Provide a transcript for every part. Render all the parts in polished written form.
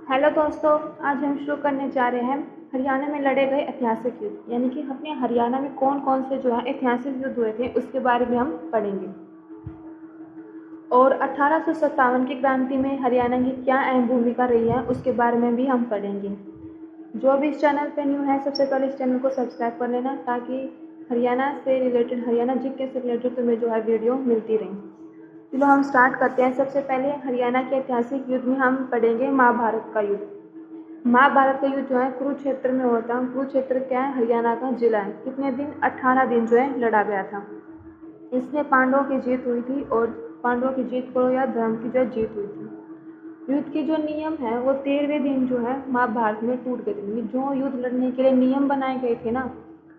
Hello दोस्तों, आज हम शुरू करने जा रहे हैं हरियाणा में लड़े गए ऐतिहासिक युद्ध, यानी कि अपने हरियाणा में कौन कौन से जो है ऐतिहासिक युद्ध हुए थे उसके बारे में हम पढ़ेंगे। और 1857 की क्रांति में हरियाणा की क्या अहम भूमिका रही है उसके बारे में भी हम पढ़ेंगे। जो भी इस चैनल पे न्यू है सबसे पहले इस चैनल को सब्सक्राइब कर लेना, ताकि हरियाणा से रिलेटेड, हरियाणा जीके से रिलेटेड तुम्हें जो है वीडियो मिलती रहे। चलो हम स्टार्ट करते हैं। सबसे पहले हरियाणा के ऐतिहासिक युद्ध में हम पढ़ेंगे महाभारत का युद्ध। महाभारत का युद्ध जो है कुरुक्षेत्र में होता है। कुरुक्षेत्र क्या है? हरियाणा का जिला है। कितने दिन? 18 दिन जो है लड़ा गया था। इसमें पांडवों की जीत हुई थी, और पांडवों की जीत करो या धर्म की जो जीत हुई थी। युद्ध के जो नियम है वो 13वें दिन जो है महाभारत में टूट गए थे। जो युद्ध लड़ने के लिए नियम बनाए गए थे ना,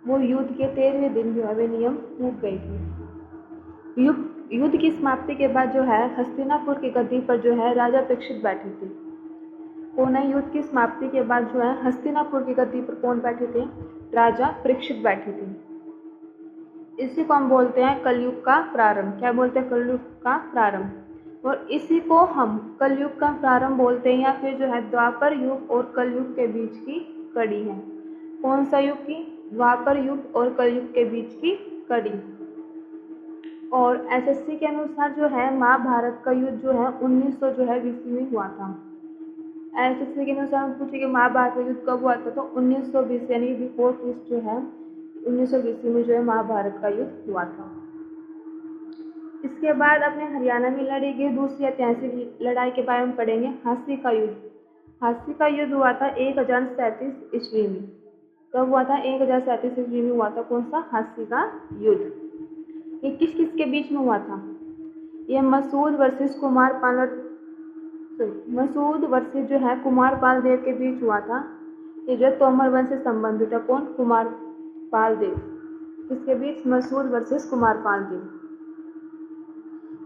वो युद्ध के 13वें दिन जो है वे नियम टूट गए थे। युद्ध की समाप्ति के बाद जो है हस्तिनापुर की गद्दी पर जो है राजा परीक्षित बैठे थे। कौन है? युद्ध की समाप्ति के बाद जो है हस्तिनापुर की गद्दी पर कौन बैठे थे? राजा परीक्षित बैठे थे। इसी को हम बोलते हैं कलयुग का प्रारंभ। क्या बोलते हैं? कलयुग का प्रारंभ। और इसी को हम कलयुग का प्रारंभ बोलते हैं, या फिर जो है द्वापर युग और कलयुग के बीच की कड़ी है। कौन सा युग की? द्वापर युग और कलयुग के बीच की कड़ी। और एसएससी के अनुसार जो है महाभारत का युद्ध जो है 1900 जो है ईस्वी में हुआ था। एसएससी के अनुसार हम पूछे कि महाभारत का युद्ध कब हुआ था, तो 1920 यानी बिफोर क्रिस्ट जो है 1920 ईस्वी में जो है महाभारत का युद्ध हुआ था। इसके बाद अपने हरियाणा में लड़ी गई दूसरी ऐतिहासिक लड़ाई के बारे में पढ़ेंगे, हास्य का युद्ध। हास्य का युद्ध हुआ था 1037 ईस्वी में। कब हुआ था? 1037 ईस्वी में हुआ था। कौन सा? हास्य का युद्ध। ये किस किस के बीच में हुआ था? ये मसूद वर्सेस मसूद वर्सेस जो है कुमारपाल देव के बीच हुआ था। ये जो तोमर वंश से संबंधित है। कौन? कुमारपाल देव। इसके बीच मसूद वर्सेस कुमारपाल देव।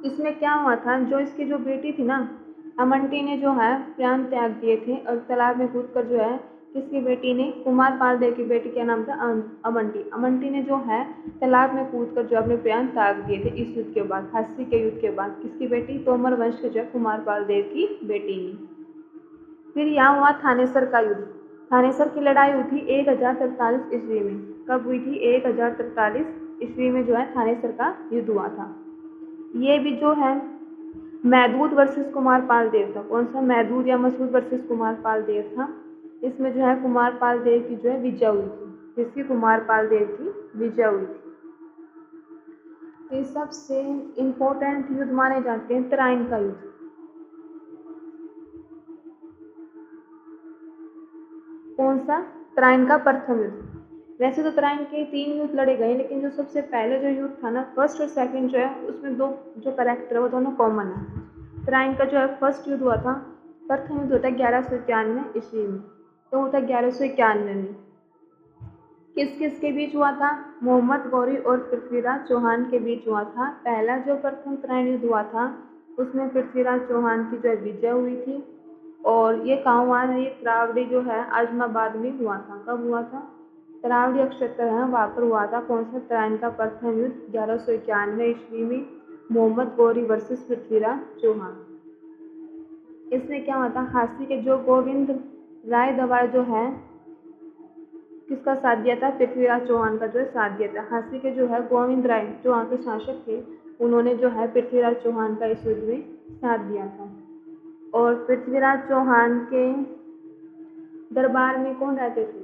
इसमें क्या हुआ था? जो इसकी जो बेटी थी ना, अमंटी ने जो है प्राण त्याग दिए थे, और तालाब में कूदकर जो है किसकी बेटी ने? कुमारपाल देव की बेटी का नाम था अमंटी। अमंटी ने जो है तालाब में कूदकर जो अपने प्राण त्याग दिए थे इस युद्ध के बाद, हास्य के युद्ध के बाद। किसकी बेटी? तोमर वंश के जो है कुमारपाल देव की बेटी ने। फिर यहाँ हुआ थानेसर का युद्ध। थानेसर की लड़ाई हुई थी 1043 ईस्वी में। कब हुई थी? 1043 ईस्वी में जो है थानेसर का युद्ध हुआ था। ये भी जो है मैदूद वर्सेस कुमारपाल देव था। कौन सा? मैदूद या मसूद वर्सेस कुमारपाल देव था। इसमें जो है कुमारपाल देव की जो है विजय हुई थी। जिसकी? कुमारपाल देव की विजय हुई थी। इस सबसे इम्पोर्टेंट युद्ध माने जाते हैं तराइन का युद्ध। कौन सा? तराइन का प्रथम युद्ध। वैसे तो तराइन के 3 युद्ध लड़े गए, लेकिन जो सबसे पहले जो युद्ध था ना, फर्स्ट और सेकंड जो है, उसमें दो जो करेक्टर है वो दोनों कॉमन है। तराइन का जो है फर्स्ट युद्ध हुआ था, प्रथम युद्ध होता है 1191 ईस्वी में। तो होता है 1191 में। किस किस के बीच हुआ था? मोहम्मद गौरी और पृथ्वीराज चौहान के बीच हुआ था। पहला जो प्रथम तराइन युद्ध हुआ था उसमें पृथ्वीराज चौहान की जो है विजय हुई थी। और ये कहाँ हुआ है? ये तरावड़ी जो है आजमाबाद में हुआ था। कब हुआ था? तरावड़ी क्षेत्र है, वहाँ पर हुआ था। कौन सा? तराइन का प्रथम युद्ध 1191 ईस्वी में, मोहम्मद गौरी वर्सेस पृथ्वीराज चौहान। इसमें क्या हुआ था? हास्य के जो गोविंद राय दवार जो है किसका साथ दिया था? पृथ्वीराज चौहान का जो है साथ दिया था। हास्य के जो है गोविंद राय जो वहाँ के शासक थे, उन्होंने जो है पृथ्वीराज चौहान का इस युद्ध में साथ दिया था। और पृथ्वीराज चौहान के दरबार में कौन रहते थे?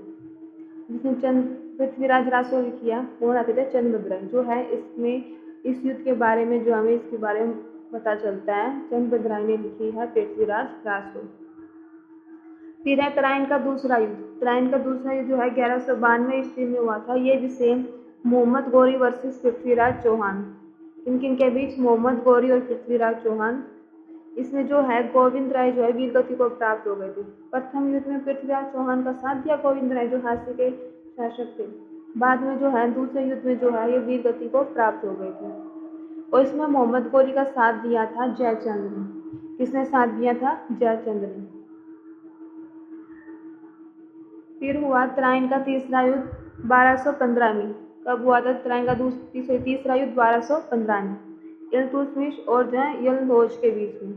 जिसने पृथ्वीराज रासो किया, कौन रहते थे? चंद्रभद्र जो है। इसमें इस युद्ध के बारे में जो हमें इसके बारे में पता चलता है, चंद्रभद्र ने लिखी है पृथ्वीराज रासो। फिर है तराइन का दूसरा युद्ध। तराइन का दूसरा युद्ध जो है 1192 ईस्वी में हुआ था। ये भी सेम, मोहम्मद गौरी वर्सेस पृथ्वीराज चौहान। किन किन के बीच? मोहम्मद गौरी और पृथ्वीराज चौहान। इसमें जो है गोविंद राय जो है वीर गति को प्राप्त हो गए थे। प्रथम युद्ध में पृथ्वीराज चौहान का साथ दिया गोविंद राय जो हास्य के शासक थे। बाद में जो है दूसरे युद्ध में जो है ये वीर गति को प्राप्त हो गए थे। और इसमें मोहम्मद गौरी का साथ दिया था जयचंद्र ने। किसने साथ दिया था? जयचंद्र ने। फिर हुआ तराइन का तीसरा युद्ध 1215 में। कब हुआ था तराइन का तीसरा युद्ध? 1215 में, इल्तुतमिश और जो है यलंदोज के बीच में।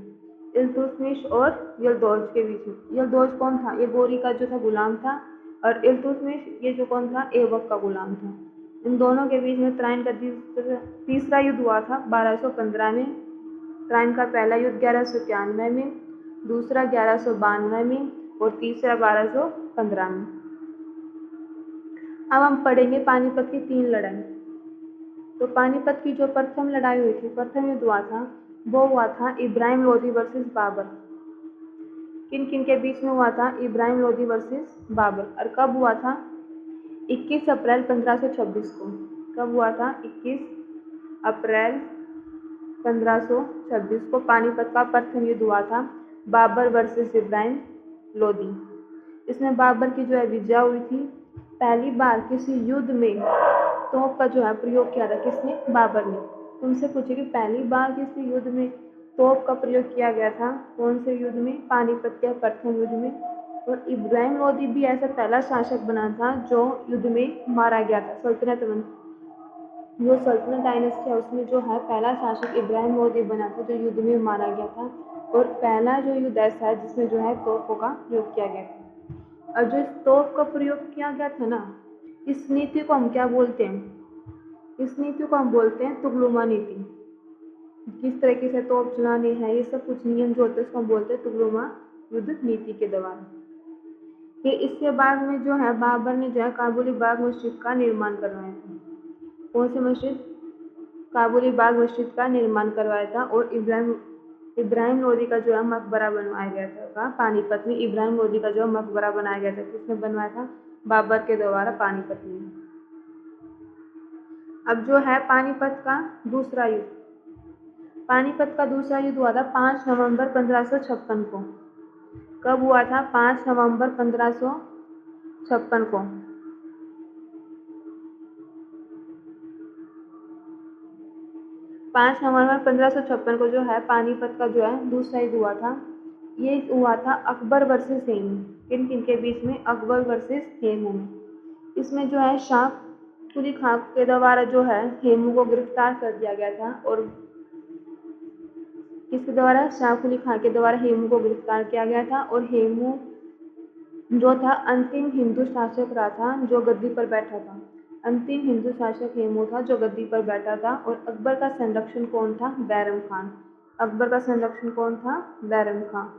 इल्तुतमिश और यल्दौज के बीच में। यल्दौज कौन था? ये गोरी का जो था गुलाम था, और इल्तुतमिश ये जो कौन था? ऐबक का गुलाम था। इन दोनों के बीच में तराइन का तीसरा युद्ध हुआ था 1215 में। तराइन का पहला युद्ध 1191 में, दूसरा 1192 में और तीसरा 1215 में। अब हम पढ़ेंगे पानीपत की 3 लड़ाई। तो पानीपत की जो प्रथम लड़ाई हुई थी, प्रथम युद्ध हुआ था, वो हुआ था इब्राहिम लोदी वर्सेस बाबर। किन किन के बीच में हुआ था? इब्राहिम लोदी वर्सेस बाबर। और कब हुआ था? 21 अप्रैल 1526 को। कब हुआ था? 21 अप्रैल 1526 को पानीपत का प्रथम युद्ध हुआ था, बाबर वर्सेस इब्राहिम लोदी। इसमें बाबर की जो है विजय हुई थी। पहली बार किसी युद्ध में तोप का जो है प्रयोग किया था किसने? बाबर ने। तुमसे पूछे कि पहली बार किसी युद्ध में तोप का प्रयोग किया गया था, कौन से युद्ध में? पानीपत के प्रथम युद्ध में। और इब्राहिम लोदी भी ऐसा पहला शासक बना था जो युद्ध में मारा गया था। सल्तनत जो सल्तनत डायनेस्टी है उसमें जो है पहला शासक इब्राहिम लोदी बना था जो युद्ध में मारा गया था, और पहला जो युद्ध ऐसा है जिसमें जो है तोपों का प्रयोग किया गया था। और जो इस तोप का प्रयोग किया गया था ना, इस नीति को हम क्या बोलते हैं? इस नीति को हम बोलते हैं तुगलुमा नीति। किस तरीके से तोप चलानी है, ये सब कुछ नियम जो होते हैं उसको हम बोलते हैं तुगलुमा युद्ध नीति के दौरान। फिर इसके बाद में जो है बाबर ने जो है काबुली बाग मस्जिद का निर्माण करवाया था। कौन सी मस्जिद? काबुली बाग मस्जिद का निर्माण करवाया था। और इब्राहिम लोदी का जो है मकबरा बनवाया गया था। पानीपत में इब्राहिम लोदी का जो मकबरा बनाया गया था, किसने बनवाया था? बाबर के द्वारा पानीपत में। अब जो है पानीपत का दूसरा युद्ध। पानीपत का दूसरा युद्ध हुआ था 5 नवंबर 1556 को। कब हुआ था? 5 नवंबर 1556 को। 5 नवंबर 1556 को जो है पानीपत का जो है दूसरा युद्ध हुआ था। ये हुआ था अकबर वर्सेस हेमू। किन किन के बीच में? अकबर वर्सेस हेमू में। इसमें जो है शाह कुली खां के द्वारा जो है हेमू को गिरफ्तार कर दिया गया था। और किसके द्वारा? शाह कुली खां के द्वारा हेमू को गिरफ्तार किया गया था। और हेमू जो था अंतिम हिंदू शासक रहा था जो गद्दी पर बैठा था। अंतिम हिंदू शासक हेमू था जो गद्दी पर बैठा था। और अकबर का संरक्षण कौन था? बैरम खान। अकबर का संरक्षण कौन था? बैरम खान।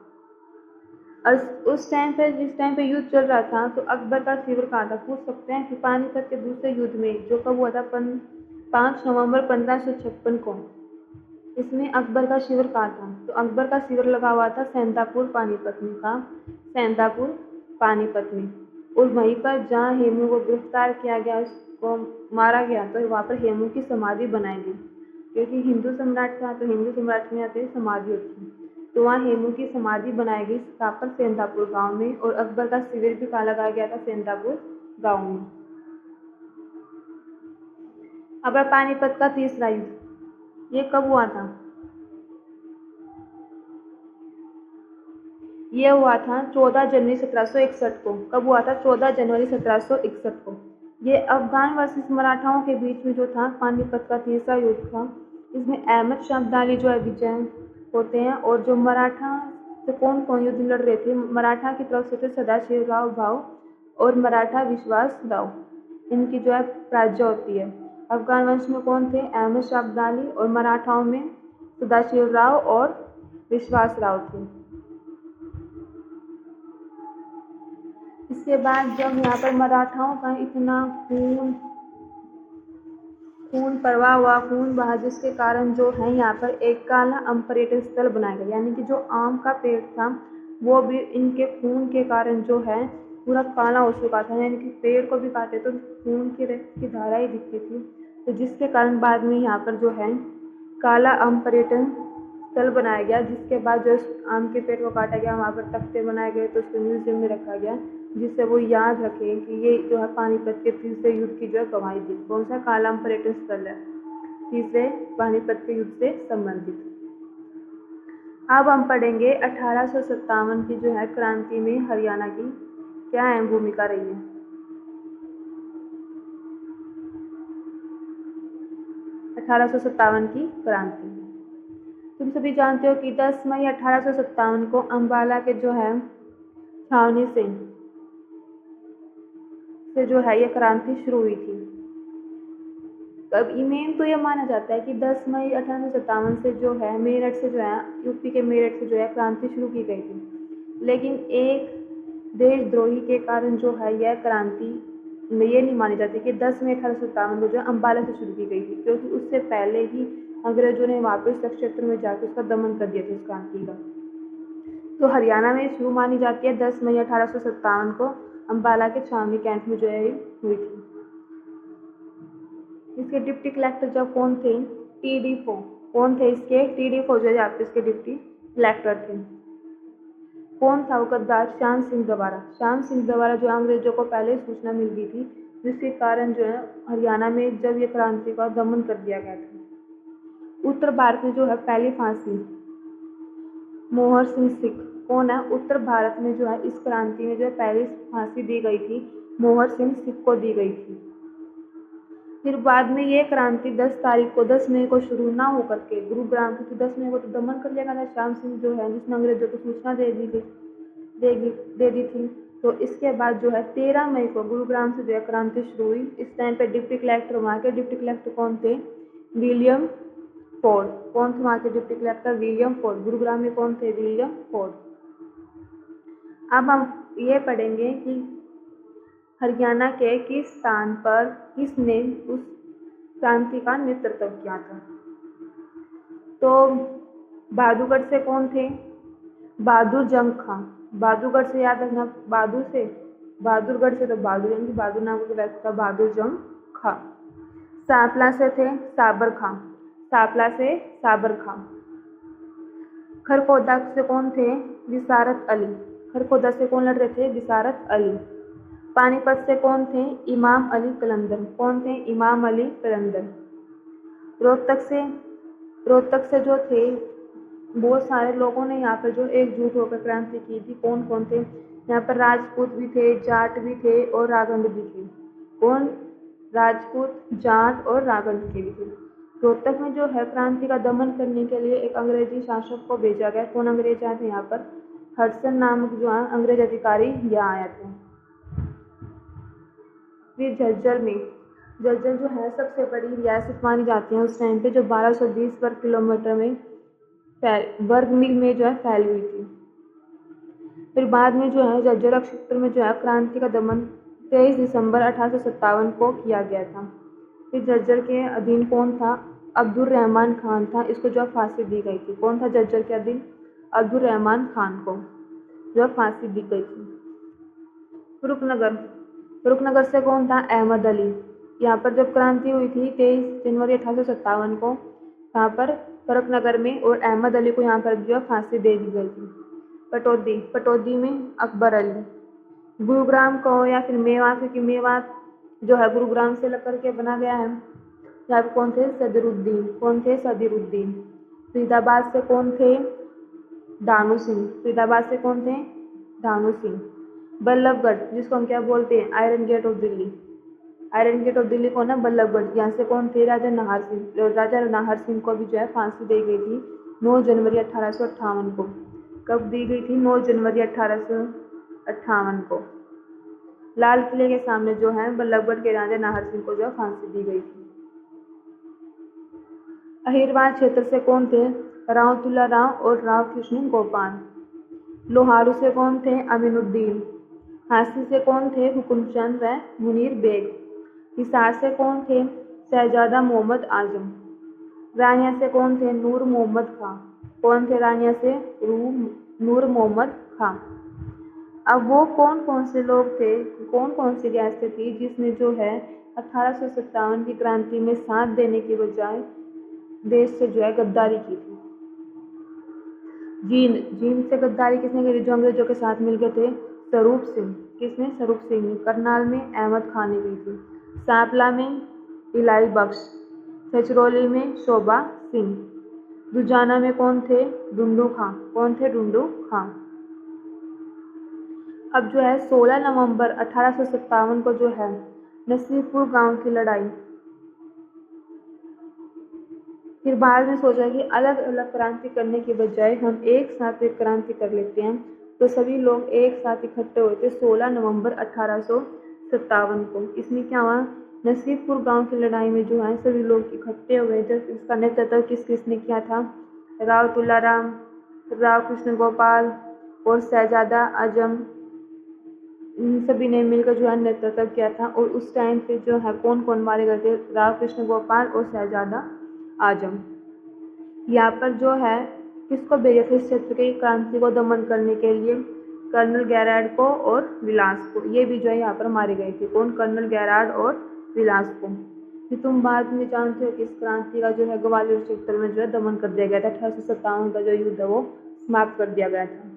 और उस टाइम पे जिस टाइम पे युद्ध चल रहा था तो अकबर का शिविर कहाँ था? पूछ सकते हैं कि पानीपत के दूसरे युद्ध में जो कब हुआ था 5 नवंबर 1556 को, इसमें अकबर का शिविर कहाँ था? तो अकबर का शिविर लगा हुआ था सैंतापुर पानीपत में। कहाँ? सैंतापुर पानीपत में। और वहीं पर जहाँ हेमू को गिरफ्तार किया गया, उसको मारा गया, तो वहाँ पर हेमू की समाधि बनाई गई। क्योंकि हिंदू सम्राट था तो हिंदू सम्राट में आते समाधि होती है, तो वहाँ हेमू की समाधि बनाई गई कहाँ पर? सैंतापुर गांव में। और अकबर का शिविर भी कहाँ लगाया गया था? सैंतापुर गांव में। अब है पानीपत का तीसरा युद्ध। ये कब हुआ था? ये हुआ था 14 जनवरी 1761 को। कब हुआ था? 14 जनवरी 1761 को। ये अफगान वर्सेस मराठाओं के बीच में जो था पानीपत का तीसरा युद्ध था। इसमें अहमद शाह अब्दाली जो है विजय होते हैं। और जो मराठा से कौन कौन युद्ध लड़ रहे थे? मराठा की तरफ से थे सदाशिवराव भाऊ और मराठा विश्वास राव, इनकी जो है पराजय होती है। अफगान वंश में कौन थे? अहमद शाह अब्दाली। और मराठाओं में सदाशिवराव और विश्वास राव थे। इसके बाद जब यहाँ पर मराठाओं का इतना खून प्रवाह हुआ, खून बहा, जिसके कारण जो है यहाँ पर एक काला आम पर्यटन स्थल बनाया गया। यानी कि जो आम का पेड़ था वो भी इनके खून के कारण जो है पूरा काला हो चुका था। यानी कि पेड़ को भी काटे तो खून की धारा ही दिखती थी, तो जिसके कारण बाद में यहाँ पर जो है काला आम पर्यटन स्थल बनाया गया। जिसके बाद जो आम के पेड़ को काटा गया, वहाँ पर तख्ते बनाए गए, तो उसको म्यूजियम में रखा गया, जिससे वो याद रखें कि ये जो है पानीपत के तीसरे युद्ध की जो है गवाही दी। कौन सा? काला आम पर्यटन स्थल है, तीसरे पानीपत के युद्ध से संबंधित। अब हम पढ़ेंगे 1857 की जो है क्रांति में हरियाणा की क्या अहम भूमिका रही है। 1857 की क्रांति। तुम सभी जानते हो कि 10 मई 1857 को अम्बाला के जो है छावनी से जो है ये क्रांति शुरू हुई थी। अब मेन तो ये माना जाता है कि 10 मई 1857 से जो है मेरठ से जो है यूपी के मेरठ से जो है क्रांति शुरू की गई थी, लेकिन एक देशद्रोही के कारण जो है यह क्रांति ये नहीं मानी जाती कि 10 मई 1857 को जो है अम्बाला से शुरू की गई थी, क्योंकि उससे पहले ही अंग्रेजों ने वापस क्षेत्र में जाकर उसका दमन कर दिया था उस क्रांति का। तो हरियाणा में शुरू मानी जाती है 10 मई 1857 को अम्बाला के छावनी कैंट में जो है हुई थी। इसके डिप्टी कलेक्टर जब कौन थे? टी.डी. फो। कौन थे इसके? टी.डी. फो जो है यहाँ पे इसके डिप्टी कलेक्टर थे। कौन था वो गद्दार? श्याम सिंह गवारा। श्याम सिंह गवारा जो अंग्रेजों को पहले सूचना मिल गई थी, जिसके कारण जो है हरियाणा में जब ये क्रांति का दमन कर दिया गया था। उत्तर भारत में जो है पहली फांसी मोहर सिंह सिख। कौन है? उत्तर भारत में जो है इस क्रांति में जो है पहली फांसी दी गई थी, मोहर सिंह सिख को दी गई थी। फिर बाद में ये क्रांति 10 मई को शुरू ना होकर के गुरुग्राम, क्योंकि 10 मई को तो दमन कर लिया गया था श्याम सिंह जो है, जिसने अंग्रेजों को सूचना दे दी थी। तो इसके बाद जो है 13 मई को गुरुग्राम से जो है क्रांति शुरू हुई। इस टाइम पे डिप्टी कलेक्टर वहाँ के डिप्टी कलेक्टर कौन थे? William Ford. कौन थे वहाँ के deputy collector? William Ford. Gurugram में कौन थे? William Ford. अब हम ये पढ़ेंगे कि हरियाणा के किस स्थान पर किसने उस क्रांति का नेतृत्व किया था। तो बहादुरगढ़ से कौन थे? बहादुर जंग खां। बहादुरगढ़ से याद रखना, बहादुरगढ़ से तो बहादुर नाम का व्यक्ति था बहादुर जंग खां। सांपला से थे साबर खां। सांपला से साबर खां। खरखोदा से कौन थे? विसारत अली। खरखोदा से कौन लड़ रहे थे? विसारत अली। पानीपत से कौन थे? इमाम अली कलंदर। कौन थे? इमाम अली कलंदर। रोहतक से जो थे बहुत सारे लोगों ने यहाँ पर जो एकजुट होकर क्रांति की थी। कौन कौन थे? यहाँ पर राजपूत भी थे, जाट भी थे और रागंड भी थे। कौन? राजपूत, जाट और रागंड के भी थे। रोहतक में जो है क्रांति का दमन करने के लिए एक अंग्रेजी शासक को भेजा गया। कौन अंग्रेज आए थे यहाँ पर? हडसन नामक जो है अंग्रेज अधिकारी यहाँ आए थे। फिर झज्जर जो है सबसे बड़ी रियासत मानी जाती है उस टाइम पे, जो 1220 वर्ग किलोमीटर में वर्ग मील में जो है फैली हुई थी। फिर बाद में जो है झज्जर क्षेत्र में जो है क्रांति का दमन 23 दिसंबर 1857 को किया गया था। फिर झज्जर के अधीन कौन था? अब्दुल रहमान खान था। इसको जो फांसी दी गई थी। कौन था झज्जर के अधीन? अब्दुल रहमान खान को जो फांसी दी गई थी। रुकनगर से कौन था? अहमद अली। यहाँ पर जब क्रांति हुई थी 23 जनवरी 1857 को, यहाँ पर फरुखनगर में, और अहमद अली को यहाँ पर जो फांसी दे दी गई थी। पटौदी में अकबर अली। गुरुग्राम को या फिर मेवात, क्योंकि मेवात जो है गुरुग्राम से लग करके बना गया है। यहाँ पर कौन थे? सदरुद्दीन। कौन थे? सदरुद्दीन। फरीदाबाद से कौन थे? दानू सिंह। फरीदाबाद से कौन थे? दानू सिंह। बल्लभगढ़, जिसको हम क्या बोलते हैं? Iron gate of Delhi. Iron gate of Delhi कौन है? बल्लभगढ़। यहाँ से कौन थे? राजा नाहर सिंह। राजा नाहर सिंह को भी जो है फांसी दी गई थी 9 जनवरी 1858 को। कब दी गई थी? 9 जनवरी 1858 को। लाल किले के सामने जो है बल्लभगढ़ के राजा नाहर सिंह को जो है फांसी दी गई थी। अहिरवार क्षेत्र से कौन थे? राव तुला राव और राव कृष्ण गोपाल। लोहारू से कौन थे? अमीनुद्दीन। हांसी से कौन थे? हुकुमचंद व मुनीर बेग। हिसार से कौन थे? शहजादा मोहम्मद आजम। रानिया से कौन थे? नूर मोहम्मद खां। कौन थे रानिया से? नूर मोहम्मद खां। अब वो कौन कौन से लोग थे, कौन कौन सी रियासतें थी जिसने जो है 1857 की क्रांति में साथ देने की बजाय देश से जो है गद्दारी की थी? जींद से गद्दारी किसने करी? जो अंग्रेजों के साथ मिल गए थे? स्वरूप सिंह। किसने? स्वरूप सिंह ने। करनाल में अहमद खान ने की थी। सांपला में इलाई बख्श। छछरौली में शोभा सिंह। दुजाना में कौन थे? डुंडू खां। कौन थे? डुंडू खां। अब जो है 16 नवंबर 1857 को जो है नसीबपुर गांव की लड़ाई, फिर बाद में सोचा कि अलग अलग क्रांति करने के बजाय हम एक साथ एक क्रांति कर लेते हैं। तो सभी लोग एक साथ इकट्ठे हुए थे 16 नवंबर 1857 को। इसमें क्या हुआ, नसीबपुर गांव की लड़ाई में जो है सभी लोग इकट्ठे हुए थे। इसका नेतृत्व किस किसने किया था, राव तुलाराम, राव कृष्ण गोपाल और शहजादा आजम, इन सभी ने मिलकर जो है नेतृत्व किया था। और उस टाइम पे जो है कौन कौन मारे गए थे, राव कृष्ण गोपाल और शहजादा आजम। यहाँ पर जो है किसको भेजा था इस क्षेत्र की क्रांति को दमन करने के लिए, कर्नल गैरार्ड को और विलास को। ये भी जो है यहाँ पर मारे गए थे, कौन, कर्नल गैरार्ड और विलास को। फिर तुम बाद में जानते हो कि इस क्रांति का जो है ग्वालियर क्षेत्र में जो है दमन कर दिया गया था। 1857 का जो युद्ध है वो समाप्त कर दिया गया था।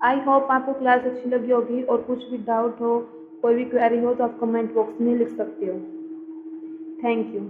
आई होप आपको क्लास अच्छी लगी होगी, और कुछ भी डाउट हो, कोई भी क्वेरी हो तो आप कमेंट बॉक्स में लिख सकते हो। Thank you.